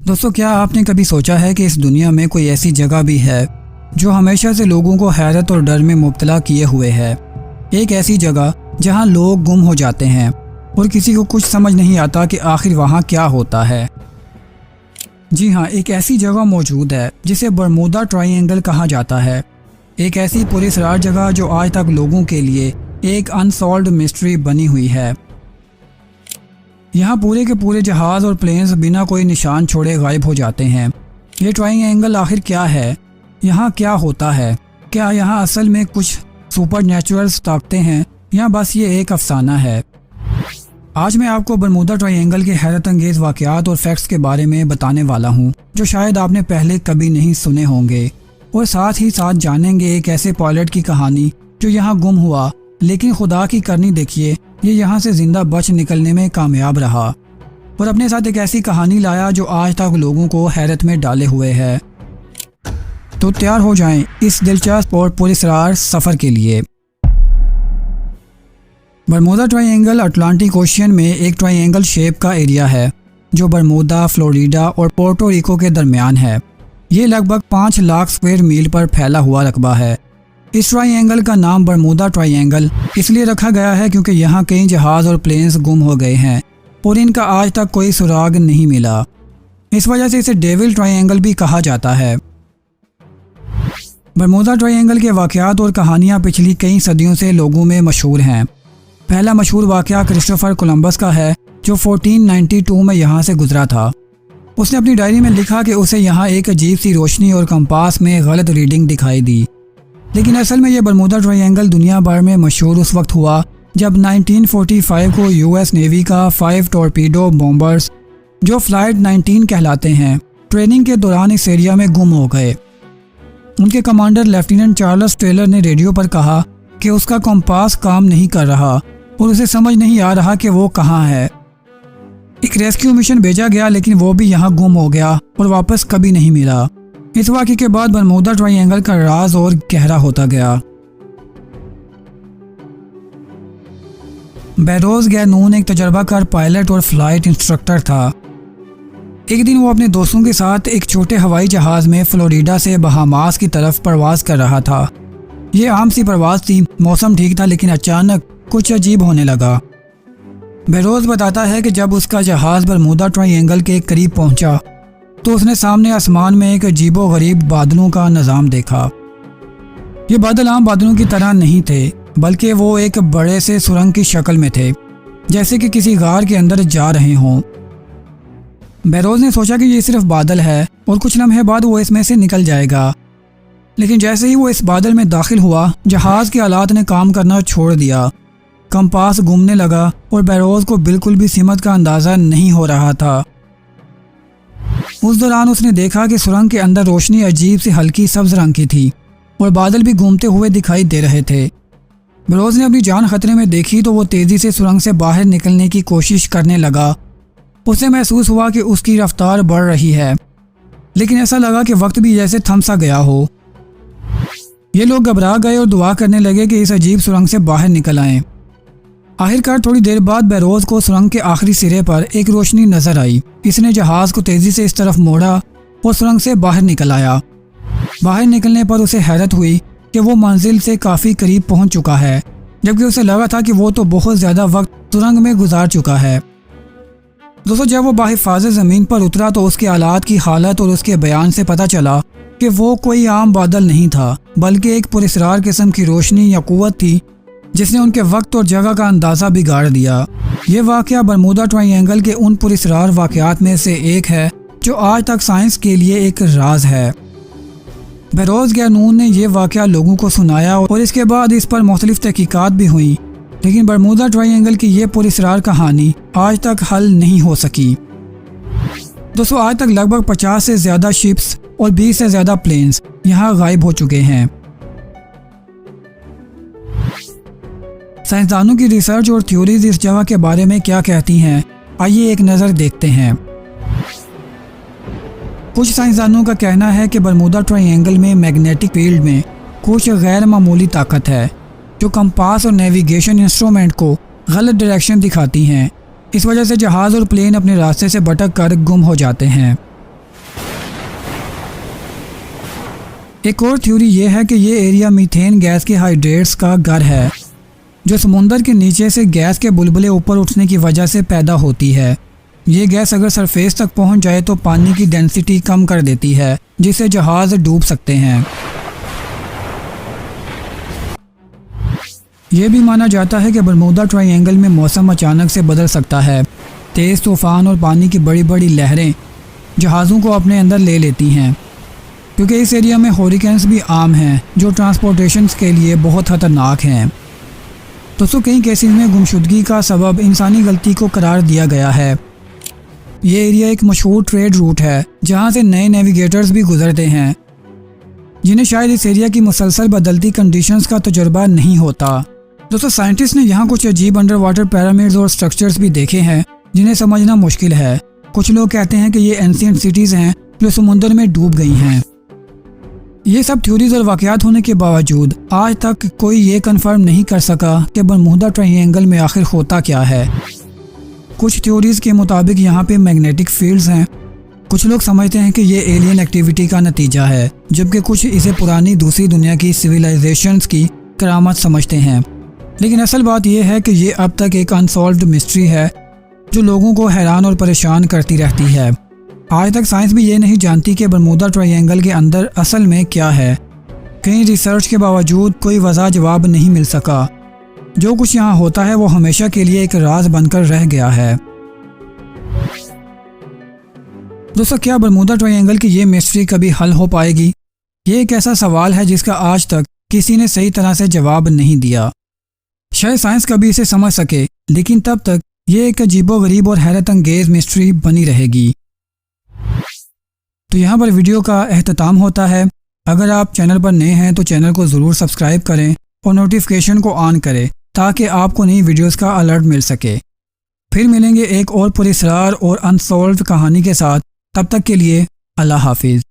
दोस्तों, क्या आपने कभी सोचा है कि इस दुनिया में कोई ऐसी जगह भी है जो हमेशा से लोगों को हैरत और डर में मुब्तला किए हुए है। एक ऐसी जगह जहां लोग गुम हो जाते हैं और किसी को कुछ समझ नहीं आता कि आखिर वहां क्या होता है। जी हाँ, एक ऐसी जगह मौजूद है जिसे बरमूदा ट्रायंगल कहा जाता है। एक ऐसी पुलिसरार जगह जो आज तक लोगों के लिए एक अनसॉल्व्ड मिस्ट्री बनी हुई है। यहाँ पूरे के पूरे जहाज़ और प्लेन्स बिना कोई निशान छोड़े गायब हो जाते हैं। ये ट्रायंगल आखिर क्या है? यहाँ क्या होता है? क्या यहाँ असल में कुछ सुपर नेचुरल ताकतें हैं या बस ये एक अफसाना है? आज मैं आपको बरमूदा ट्रायंगल के हैरत अंगेज़ वाक़यात और फैक्ट्स के बारे में बताने वाला हूँ जो शायद आपने पहले कभी नहीं सुने होंगे, और साथ ही साथ जानेंगे एक ऐसे पायलट की कहानी जो यहाँ गुम हुआ, लेकिन खुदा की करनी देखिए ये यहाँ से जिंदा बच निकलने में कामयाब रहा और अपने साथ एक ऐसी कहानी लाया जो आज तक लोगों को हैरत में डाले हुए है। तो तैयार हो जाएं इस दिलचस्प और पुलिसरार सफ़र के लिए। बरमूदा ट्रायंगल अटलांटिक ओशियन में एक ट्रायंगल शेप का एरिया है जो बरमूदा, फ्लोरिडा और पोर्टो रिको के दरमियान है। ये लगभग 5 लाख स्क्वायर मील पर फैला हुआ रकबा है। इस ट्रायंगल का नाम बरमूदा ट्रायंगल इसलिए रखा गया है क्योंकि यहाँ कई जहाज़ और प्लेन्स गुम हो गए हैं और इनका आज तक कोई सुराग नहीं मिला। इस वजह से इसे डेविल ट्रायंगल भी कहा जाता है। बरमूदा ट्रायंगल के वाक़यात और कहानियाँ पिछली कई सदियों से लोगों में मशहूर हैं। पहला मशहूर वाक़या क्रिस्टोफर कोलंबस का है जो 1492 में यहाँ से गुजरा था। उसने अपनी डायरी में लिखा कि उसे यहाँ एक अजीब सी रोशनी और कंपास में गलत रीडिंग दिखाई दी। लेकिन असल में यह बरमूदा ट्रायंगल दुनिया भर में मशहूर उस वक्त हुआ जब 1945 को यूएस नेवी का 5 टॉर्पीडो बॉम्बर्स जो फ्लाइट 19 कहलाते हैं ट्रेनिंग के दौरान इस एरिया में गुम हो गए। उनके कमांडर लेफ्टिनेंट चार्ल्स टेलर ने रेडियो पर कहा कि उसका कंपास काम नहीं कर रहा और उसे समझ नहीं आ रहा कि वो कहाँ है। एक रेस्क्यू मिशन भेजा गया लेकिन वो भी यहाँ गुम हो गया और वापस कभी नहीं मिला। इस वाक़े के बाद बरमूदा ट्रायंगल का राज और गहरा होता गया। बेरोज गैनून एक तजर्बाकार पायलट और फ्लाइट इंस्ट्रक्टर था। एक दिन वो अपने दोस्तों के साथ एक छोटे हवाई जहाज़ में फ्लोरिडा से बहामास की तरफ परवाज कर रहा था। ये आम सी परवाज थी, मौसम ठीक था, लेकिन अचानक कुछ अजीब होने लगा। बेरोज बताता है कि जब उसका जहाज़ बरमूदा ट्रायंगल के करीब पहुंचा तो उसने सामने आसमान में एक अजीबो गरीब बादलों का निज़ाम देखा। ये बादल आम बादलों की तरह नहीं थे, बल्कि वो एक बड़े से सुरंग की शक्ल में थे, जैसे कि किसी गार के अंदर जा रहे हों। बेरोज ने सोचा कि ये सिर्फ बादल है और कुछ लम्हे बाद वो इसमें से निकल जाएगा। लेकिन जैसे ही वो इस बादल में दाखिल हुआ, जहाज़ के आलात ने काम करना छोड़ दिया। कंपास घूमने लगा और बेरोज को बिल्कुल भी सिमत का अंदाज़ा नहीं हो रहा था। उस दौरान उसने देखा कि सुरंग के अंदर रोशनी अजीब सी हल्की सब्ज रंग की थी और बादल भी घूमते हुए दिखाई दे रहे थे। बेरोज ने अपनी जान खतरे में देखी तो वो तेज़ी से सुरंग से बाहर निकलने की कोशिश करने लगा। उसे महसूस हुआ कि उसकी रफ्तार बढ़ रही है, लेकिन ऐसा लगा कि वक्त भी जैसे थम सा गया हो। ये लोग घबरा गए और दुआ करने लगे कि इस अजीब सुरंग से बाहर निकल आएं। आखिरकार थोड़ी देर बाद बेरोज को सुरंग के आखिरी सिरे पर एक रोशनी नजर आई। इसने जहाज़ को तेज़ी से इस तरफ मोड़ा और सुरंग से बाहर निकल आया। बाहर निकलने पर उसे हैरत हुई कि वो मंजिल से काफ़ी करीब पहुंच चुका है, जबकि उसे लगा था कि वो तो बहुत ज़्यादा वक्त सुरंग में गुजार चुका है। दोस्तों, जब वो बाहिफाज़त ज़मीन पर उतरा तो उसके आलात की हालत और उसके बयान से पता चला कि वो कोई आम बादल नहीं था, बल्कि एक पुरस्रार किस्म की रोशनी या कुव्वत थी जिसने उनके वक्त और जगह का अंदाज़ा बिगाड़ दिया। ये वाक़या बरमूदा ट्रायंगल के उन पुरस्रार वाक़यात में से एक है जो आज तक साइंस के लिए एक राज है। बेरोज गैनून ने यह वाक़या लोगों को सुनाया और इसके बाद इस पर मुख्तलिफ तहकीकात भी हुई, लेकिन बरमूदा ट्रायंगल की ये पुरस्रार कहानी आज तक हल नहीं हो सकी। दोस्तों, आज तक लगभग 50 से ज़्यादा शिप्स और 20 से ज़्यादा प्लेन्स यहाँ गायब हो चुके हैं। साइंसदानों की रिसर्च और थ्योरीज इस जगह के बारे में क्या कहती हैं, आइए एक नज़र देखते हैं। कुछ साइंसदानों का कहना है कि बरमूदा ट्रायंगल में मैग्नेटिक फील्ड में कुछ गैर मामूली ताकत है जो कंपास और नेविगेशन इंस्ट्रूमेंट को गलत डायरेक्शन दिखाती हैं। इस वजह से जहाज़ और प्लेन अपने रास्ते से भटक कर गुम हो जाते हैं। एक और थ्योरी ये है कि ये एरिया मीथेन गैस के हाइड्रेट्स का घर है, जो समुंदर के नीचे से गैस के बुलबुले ऊपर उठने की वजह से पैदा होती है। ये गैस अगर सरफेस तक पहुंच जाए तो पानी की डेंसिटी कम कर देती है, जिससे जहाज डूब सकते हैं। ये भी माना जाता है कि बरमूदा ट्रायंगल में मौसम अचानक से बदल सकता है। तेज़ तूफान और पानी की बड़ी बड़ी लहरें जहाज़ों को अपने अंदर ले लेती हैं, क्योंकि इस एरिया में हॉरिकेन्स भी आम हैं, जो ट्रांसपोर्टेशन के लिए बहुत ख़तरनाक हैं। दोस्तों, कई केसेस में गुमशुदगी का सबब इंसानी गलती को करार दिया गया है। ये एरिया एक मशहूर ट्रेड रूट है, जहाँ से नए नेविगेटर्स भी गुजरते हैं, जिन्हें शायद इस एरिया की मुसलसल बदलती कंडीशंस का तजुर्बा नहीं होता। दोस्तों, साइंटिस्ट ने यहाँ कुछ अजीब अंडर वाटर पिरामिड्स और स्ट्रक्चर्स भी देखे हैं, जिन्हें समझना मुश्किल है। कुछ लोग कहते हैं कि ये एंशिएंट सिटीज़ हैं जो समुंदर में डूब गई हैं। ये सब थ्योरीज और वाक़यात होने के बावजूद आज तक कोई ये कंफर्म नहीं कर सका कि बरमूदा ट्रायंगल में आखिर होता क्या है। कुछ थ्योरीज के मुताबिक यहाँ पे मैग्नेटिक फील्ड्स हैं। कुछ लोग समझते हैं कि ये एलियन एक्टिविटी का नतीजा है, जबकि कुछ इसे पुरानी दूसरी दुनिया की सिविलाइजेशंस की करामत समझते हैं। लेकिन असल बात यह है कि ये अब तक एक अनसॉल्व्ड मिस्ट्री है जो लोगों को हैरान और परेशान करती रहती है। आज तक साइंस भी ये नहीं जानती कि बरमूदा ट्रायंगल के अंदर असल में क्या है। कई रिसर्च के बावजूद कोई वजह जवाब नहीं मिल सका। जो कुछ यहाँ होता है वो हमेशा के लिए एक राज बनकर रह गया है। दोस्तों, क्या बरमूदा ट्रायंगल की ये मिस्ट्री कभी हल हो पाएगी? ये एक ऐसा सवाल है जिसका आज तक किसी ने सही तरह से जवाब नहीं दिया। शायद साइंस कभी इसे समझ सके, लेकिन तब तक ये एक अजीबोगरीब और हैरत अंगेज मिस्ट्री बनी रहेगी। तो यहाँ पर वीडियो का अख्ताम होता है। अगर आप चैनल पर नए हैं तो चैनल को ज़रूर सब्सक्राइब करें और नोटिफिकेशन को ऑन करें, ताकि आपको नई वीडियोस का अलर्ट मिल सके। फिर मिलेंगे एक और पुरअसरार और अनसॉल्व्ड कहानी के साथ। तब तक के लिए अल्लाह हाफिज़।